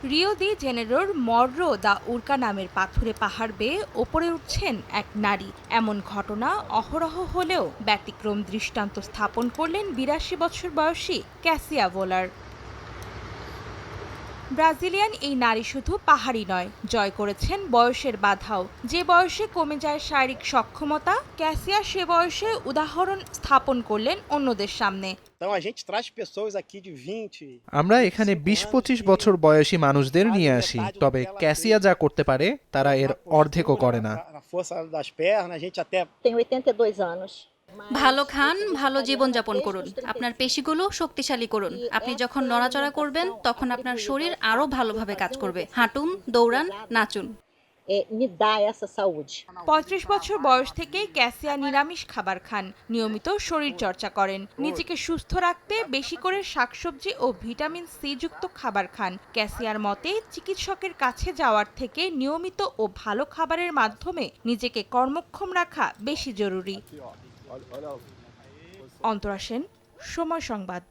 Rio দি জেনেরোর মর্রো দা উরকা নামের পাথুরে পাহাড় বেয়ে ওপরে উঠছেন এক নারী। এমন ঘটনা অহরহ হলেও ব্যতিক্রম দৃষ্টান্ত স্থাপন করলেন ৮২ বছর বয়সী ক্যাসিয়া ভোলার। ব্রাজিলিয়ান এই নারী শুধু পাহাড়ই নয়, জয় করেছেন বয়সের বাধাও। যে বয়সে কমে যায় শারীরিক সক্ষমতা, ক্যাসিয়া সে বয়সে উদাহরণ স্থাপন করলেন অন্যদের সামনে। আমরা এখানে ২০-২৫ বছর বয়সী মানুষদের নিয়ে আসি, তবে ক্যাসিয়া যা করতে পারে তারা এর অর্ধেকও করে না। Tenho 82 anos. ভালো খান, ভালো জীবনযাপন করুন, আপনার পেশিগুলো শক্তিশালী করুন। আপনি যখন নড়াচড়া করবেন তখন আপনার শরীর আরো ভালোভাবে কাজ করবে। হাঁটুন, দৌড়ান, নাচুন। Me dá essa saúde. ৩৫ বছর বয়স থেকেই ক্যাসিয়া নিরামিষ খাবার খান, নিয়মিত শরীর চর্চা করেন। নিজেকে সুস্থ রাখতে বেশি করে শাকসবজি ও ভিটামিন সি যুক্ত খাবার খান। ক্যাসিয়ার মতে চিকিৎসকের কাছে যাওয়ার থেকে নিয়মিত ও ভালো খাবারের মাধ্যমে নিজেকে কর্মক্ষম রাখা বেশি জরুরি। অন্তরা সেন, সময় সংবাদ।